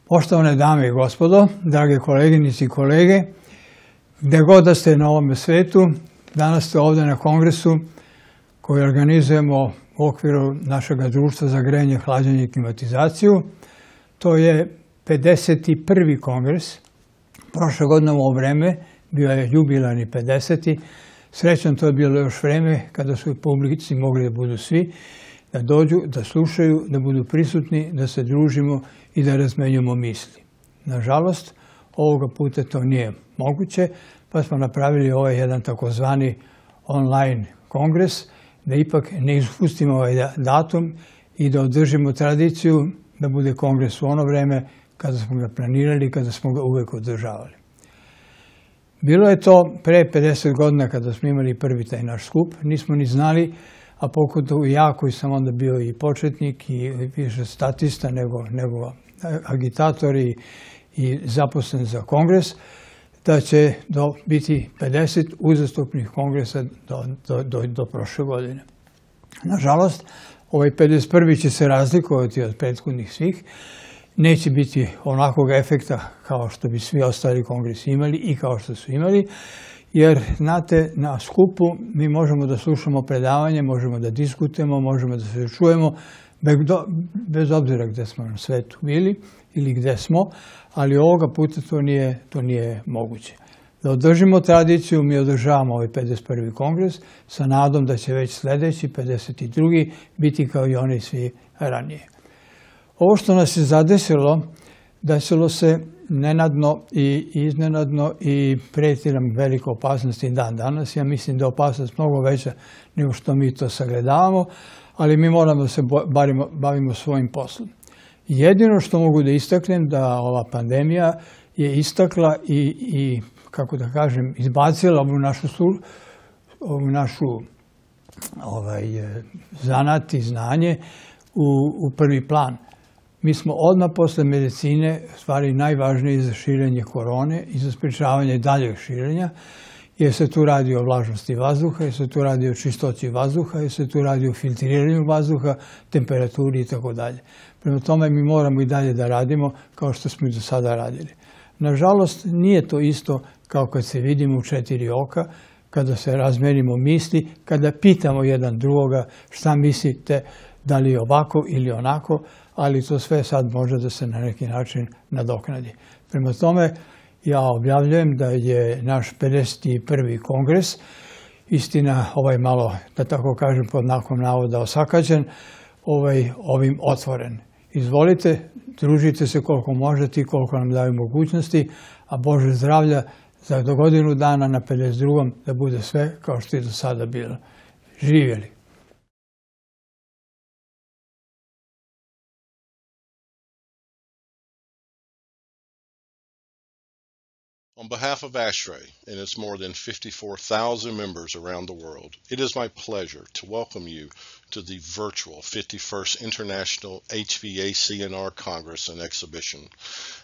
Poštovane dame i gospodo, drage koleginice i kolege, gde god da ste na ovome svetu, danas ste ovde na kongresu koji organizujemo u okviru našeg društva za grejanje, hlađenje i klimatizaciju. To je 51. kongres. Prošle godine u ovo vreme bio je jubilarni 50. Srećom, to je bilo još vreme kada su u publici mogli da budu svi, da dođu, da slušaju, da budu prisutni, da se družimo i da razmenjujemo misli. Nažalost, ovoga puta to nije moguće, pa smo napravili ovaj jedan takozvani online kongres, da ipak ne ispustimo ovaj datum i da održimo tradiciju da bude kongres u ono vreme kada smo ga planirali, kada smo ga uvek održavali. Bilo je to pre 50 godina kada smo imali prvi taj naš skup, nismo ni znali, a pogotovo ja koji sam onda bio i početnik i više statista nego agitator i zaposlen za kongres, da će biti 50 uzastopnih kongresa do prošle godine. Nažalost, ovaj 51. će se razlikovati od prethodnih svih. Neće biti onakvog efekta kao što bi svi ostali kongresi imali i kao što su imali, jer, znate, na skupu mi možemo da slušamo predavanje, možemo da diskutujemo, možemo da se čujemo, bez obzira gde smo na svetu bili ili gde smo, ali ovoga puta to nije moguće. Da održimo tradiciju, mi održavamo ovaj 51. kongres sa nadom da će već sledeći, 52. biti kao i oni svi ranije. Ovo što nas je zadesilo, desilo se nenadno i iznenadno i preti nam velika opasnost i dan danas. Ja mislim da je opasnost mnogo veća nego što mi to sagledavamo, ali mi moramo da se bavimo svojim poslom. Jedino što mogu da istaknem da ova pandemija je istakla i kako da kažem, izbacila ovu našu zanat i znanje u prvi plan. Mi smo odmah posle medicine stvari najvažniji za širenje korone i za sprečavanje daljeg širenja, jer se tu radi o vlažnosti vazduha, jer se tu radi o čistoći vazduha, jer se tu radi o filtriranju vazduha, temperaturi itd. Prema tome mi moramo i dalje da radimo kao što smo i do sada radili. Nažalost, nije to isto kao kad se vidimo u 4 oka, kada se razmenimo misli, kada pitamo jedan drugoga šta mislite, da li je ovako ili onako, ali to sve sad može da se na neki način nadoknadi. Prema tome, ja objavljujem da je naš 51. kongres, istina ovaj malo, da tako kažem, pod znakom navoda osakađen, ovim otvoren. Izvolite, družite se koliko možete i koliko nam daju mogućnosti, a Bože zdravlja za do godinu dana na 52. da bude sve kao što je do sada bilo. Živjeli! On behalf of ASHRAE and its more than 54,000 members around the world, it is my pleasure to welcome you to the virtual 51st International HVAC&R Congress and Exhibition.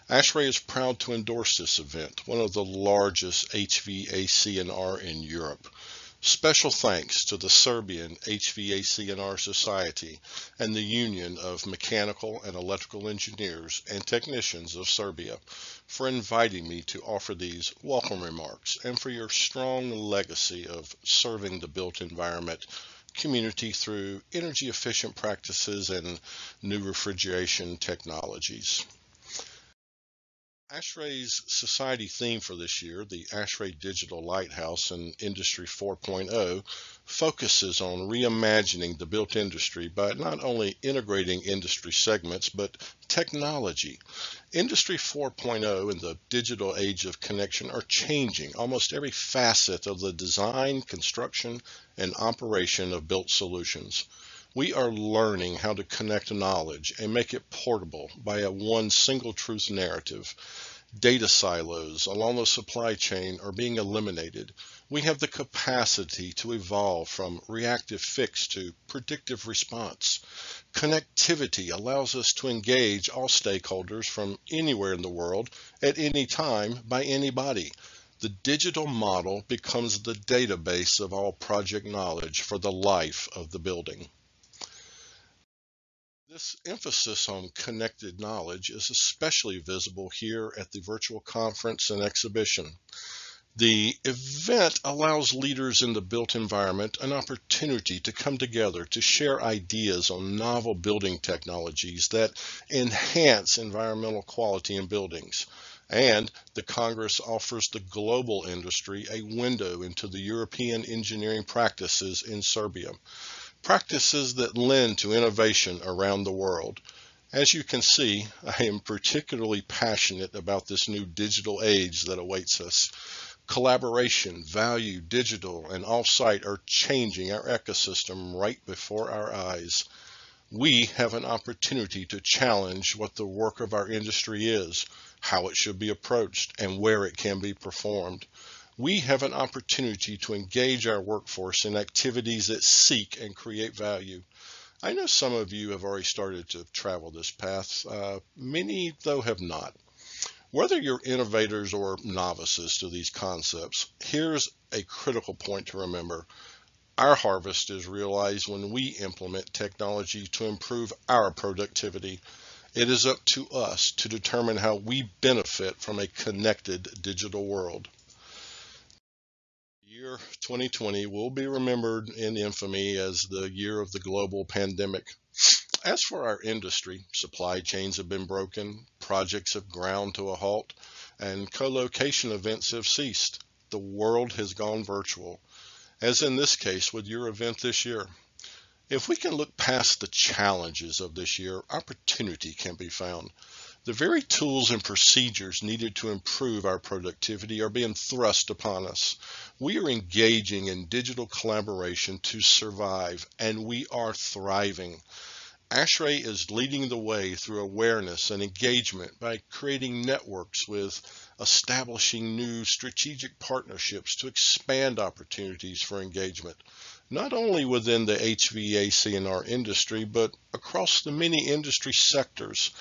ASHRAE is proud to endorse this event, one of the largest HVAC&R in Europe. Special thanks to the Serbian HVAC&R Society and the Union of Mechanical and Electrical Engineers and Technicians of Serbia for inviting me to offer these welcome remarks and for your strong legacy of serving the built environment community through energy efficient practices and new refrigeration technologies. ASHRAE's society theme for this year, the ASHRAE Digital Lighthouse and Industry 4.0, focuses on reimagining the built industry by not only integrating industry segments, but technology. Industry 4.0 and the digital age of connection are changing almost every facet of the design, construction, and operation of built solutions. We are learning how to connect knowledge and make it portable by a one single truth narrative. Data silos along the supply chain are being eliminated. We have the capacity to evolve from reactive fix to predictive response. Connectivity allows us to engage all stakeholders from anywhere in the world at any time by anybody. The digital model becomes the database of all project knowledge for the life of the building. This emphasis on connected knowledge is especially visible here at the virtual conference and exhibition. The event allows leaders in the built environment an opportunity to come together to share ideas on novel building technologies that enhance environmental quality in buildings. And the Congress offers the global industry a window into the European engineering practices in Serbia. Practices that lend to innovation around the world. As you can see, I am particularly passionate about this new digital age that awaits us. Collaboration, value, digital, and off-site are changing our ecosystem right before our eyes. We have an opportunity to challenge what the work of our industry is, how it should be approached, and where it can be performed. We have an opportunity to engage our workforce in activities that seek and create value. I know some of you have already started to travel this path. Many, though, have not. Whether you're innovators or novices to these concepts, here's a critical point to remember. Our harvest is realized when we implement technology to improve our productivity. It is up to us to determine how we benefit from a connected digital world. The year 2020 will be remembered in infamy as the year of the global pandemic. As for our industry, supply chains have been broken, projects have ground to a halt, and co-location events have ceased. The world has gone virtual, as in this case with your event this year. If we can look past the challenges of this year, opportunity can be found. The very tools and procedures needed to improve our productivity are being thrust upon us. We are engaging in digital collaboration to survive, and we are thriving. ASHRAE is leading the way through awareness and engagement by creating networks with establishing new strategic partnerships to expand opportunities for engagement, not only within the HVAC&R industry, but across the many industry sectors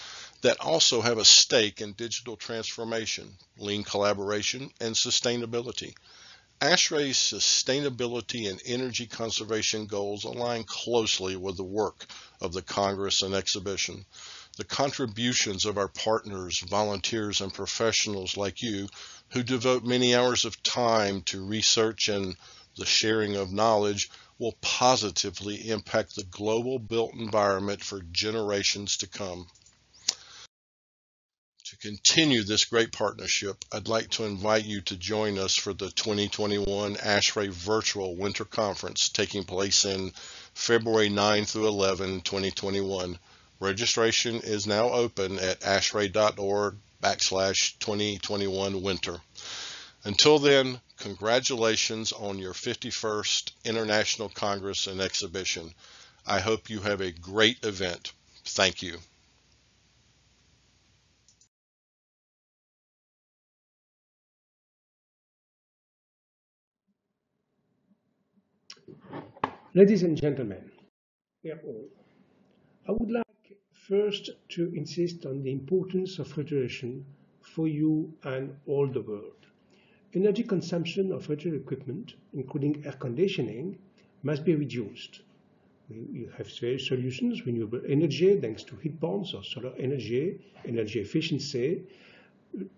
that also have a stake in digital transformation, lean collaboration, and sustainability. ASHRAE's sustainability and energy conservation goals align closely with the work of the Congress and exhibition. The contributions of our partners, volunteers, and professionals like you who devote many hours of time to research and the sharing of knowledge will positively impact the global built environment for generations to come. To continue this great partnership, I'd like to invite you to join us for the 2021 ASHRAE Virtual Winter Conference taking place in February 9 through 11, 2021. Registration is now open at ashrae.org/2021winter. Until then, congratulations on your 51st International Congress and Exhibition. I hope you have a great event. Thank you. Ladies and gentlemen, dear all, I would like first to insist on the importance of refrigeration for you and all the world. Energy consumption of refrigerated equipment, including air conditioning, must be reduced. You have various solutions, renewable energy thanks to heat pumps or solar energy, energy efficiency.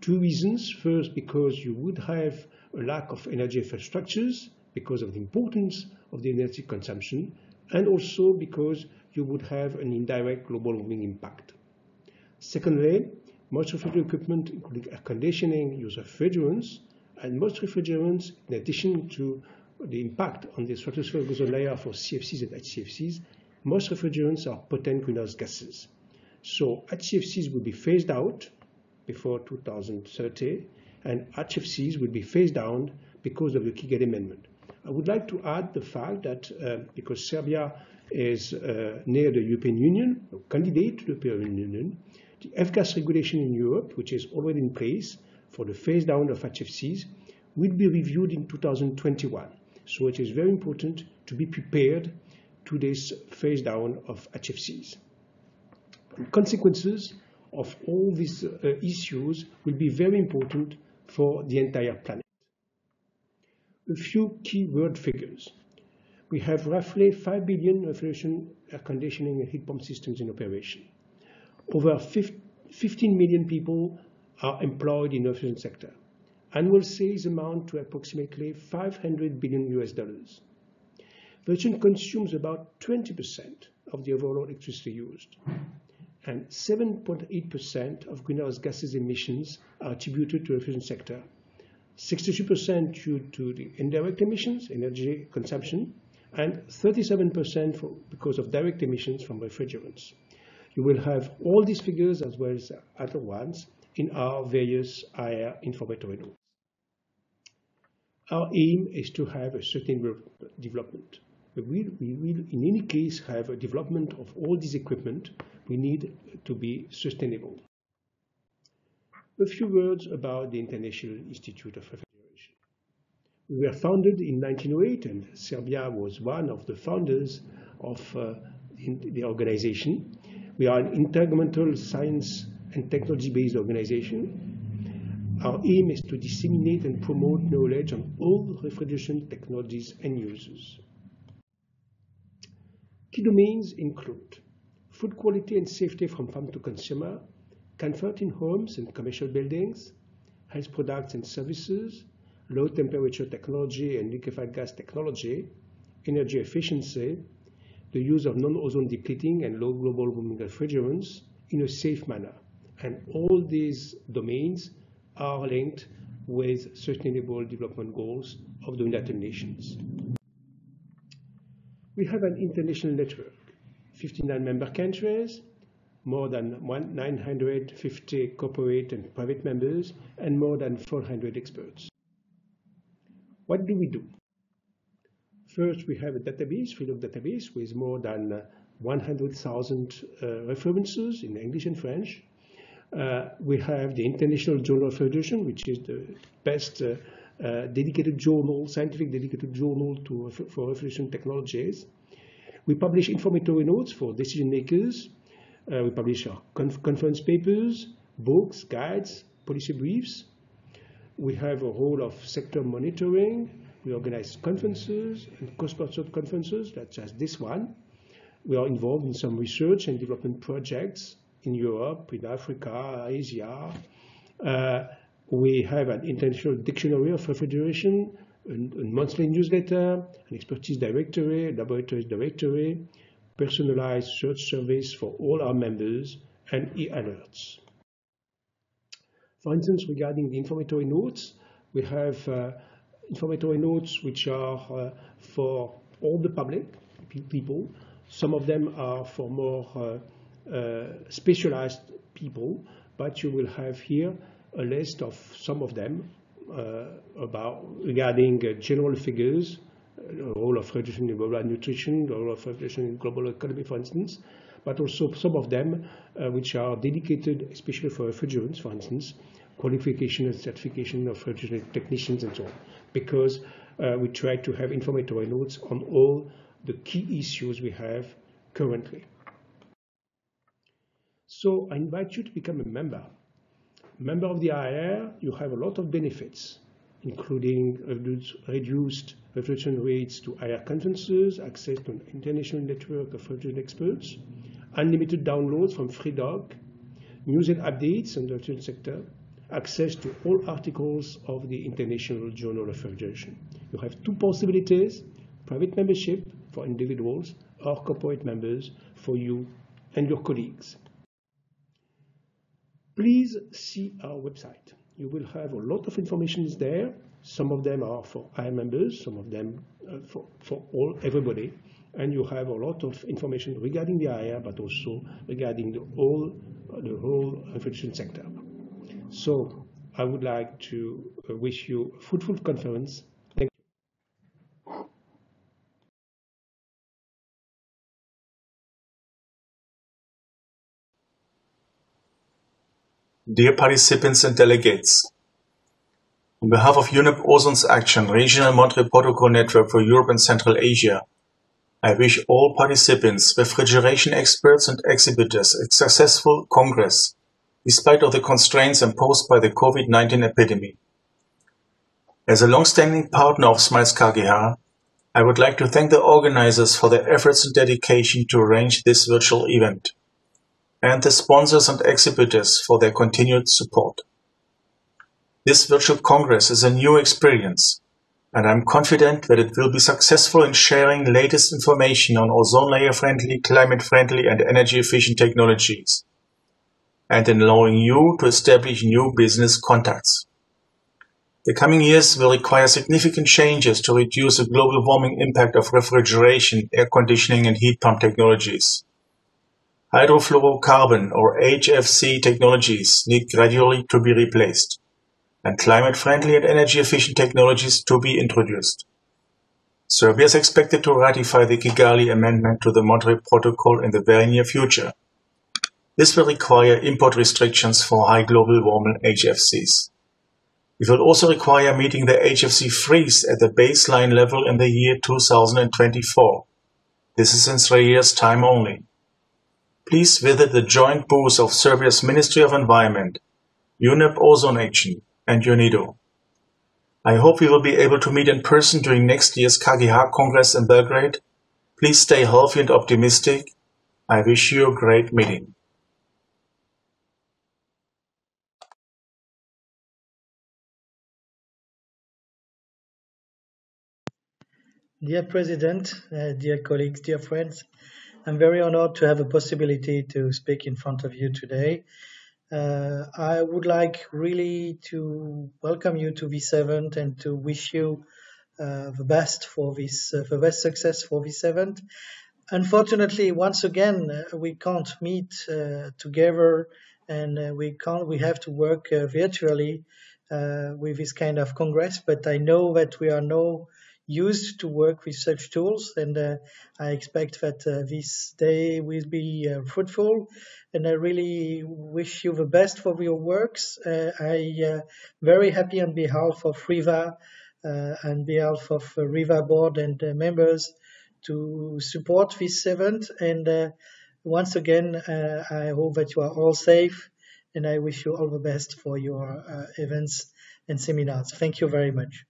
Two reasons. First, because you would have a lack of energy infrastructures because of the importance of the energy consumption, and also because you would have an indirect global warming impact. Secondly, Most refrigerator equipment, including air conditioning, use refrigerants, and most refrigerants, in addition to the impact on the stratospheric ozone layer for CFCs and HCFCs, most refrigerants are potent greenhouse gases. So HCFCs will be phased out before 2030, and HFCs will be phased down because of the Kigali Amendment. I would like to add the fact that because Serbia is near the European Union, a candidate to the European Union, the F-gas regulation in Europe, which is already in place for the phase down of HFCs, will be reviewed in 2021. So it is very important to be prepared to this phase down of HFCs. The consequences of all these issues will be very important for the entire planet. A few key word figures. We have roughly 5 billion refrigeration, air conditioning, and heat pump systems in operation. Over 15 million people are employed in the refrigeration sector. Annual sales amount to approximately $500 billion. Refrigeration consumes about 20% of the overall electricity used, and 7.8% of greenhouse gases emissions are attributed to the refrigeration sector. 63% due to the indirect emissions, energy consumption, and 37% because of direct emissions from refrigerants. You will have all these figures as well as other ones in our various IR informatory notes. Our aim is to have a sustainable development. We will in any case have a development of all this equipment. We need to be sustainable. A few words about the International Institute of Refrigeration. We were founded in 1908, and Serbia was one of the founders of the organization. We are an intergovernmental science and technology-based organization. Our aim is to disseminate and promote knowledge on all refrigeration technologies and uses. Key domains include food quality and safety from farm to consumer, comfort in homes and commercial buildings, health products and services, low temperature technology and liquefied gas technology, energy efficiency, the use of non-ozone depleting and low global warming refrigerants in a safe manner. And all these domains are linked with Sustainable Development Goals of the United Nations. We have an international network, 59 member countries, more than 950 corporate and private members, and more than 400 experts. What do we do? First, we have a database, field database, with more than 100,000 references in English and French. We have the International Journal of Refrigeration, which is the best dedicated journal, scientific dedicated journal for refrigeration technologies. We publish informatory notes for decision makers. We publish our conference papers, books, guides, policy briefs. We have a role of sector monitoring. We organize conferences and co-sponsored conferences, such as this one. We are involved in some research and development projects in Europe, in Africa, Asia. We have an international dictionary of refrigeration, a monthly newsletter, an expertise directory, a laboratories directory, personalized search surveys for all our members, and e-alerts. For instance, regarding the informatory notes, we have informatory notes which are for all the public people. Some of them are for more specialized people, but you will have here a list of some of them regarding general figures, the role of refrigeration in global nutrition, the role of refrigeration in global economy, for instance, but also some of them which are dedicated especially for refrigerants, for instance, qualification and certification of refrigerant technicians and so on, because we try to have informatory notes on all the key issues we have currently. So I invite you to become a member. Member of the IR, you have a lot of benefits, including reduced refrigeration rates to IR conferences, access to an international network of refrigeration experts, unlimited downloads from FreeDoc, news and updates on the refrigeration sector, access to all articles of the International Journal of Refrigeration. You have two possibilities: private membership for individuals or, or corporate members for you and your colleagues. please see our website. You will have a lot of information there. Some of them are for our members, some of them for everybody. And you have a lot of information regarding the area, but also regarding the whole refrigeration sector. So I would like to wish you a fruitful conference. Thank you. Dear participants and delegates, on behalf of UNEP Ozon's Action Regional Monterey Protocol Network for Europe and Central Asia, I wish all participants, refrigeration experts and exhibitors a successful Congress, despite of the constraints imposed by the COVID-19 epidemic. As a long-standing partner of SMEITS KGH, I would like to thank the organizers for their efforts and dedication to arrange this virtual event, and the sponsors and exhibitors for their continued support. This virtual Congress is a new experience, and I'm confident that it will be successful in sharing latest information on ozone layer-friendly, climate-friendly and energy-efficient technologies, and in allowing you to establish new business contacts. The coming years will require significant changes to reduce the global warming impact of refrigeration, air conditioning and heat pump technologies. Hydrofluorocarbon or HFC technologies need gradually to be replaced, and climate-friendly and energy-efficient technologies to be introduced. Serbia is expected to ratify the Kigali Amendment to the Monterey Protocol in the very near future. This will require import restrictions for high global warming HFCs. It will also require meeting the HFC freeze at the baseline level in the year 2024. This is in 3 years' time only. Please visit the joint booth of Serbia's Ministry of Environment, UNEP Ozone Action, and UNIDO. I hope we will be able to meet in person during next year's KGH Congress in Belgrade. Please stay healthy and optimistic. I wish you a great meeting. Dear President, dear colleagues, dear friends, I'm very honored to have a possibility to speak in front of you today. I would like really to welcome you to this event and to wish you the best for this, the best success for this event. Unfortunately, once again, we can't meet together, and we have to work virtually with this kind of congress. But I know that we are now used to work with such tools, and I expect that this day will be fruitful, and I really wish you the best for your works. I very happy on behalf of RIVA, on behalf of RIVA board and members to support this event, and once again I hope that you are all safe, and I wish you all the best for your events and seminars. Thank you very much.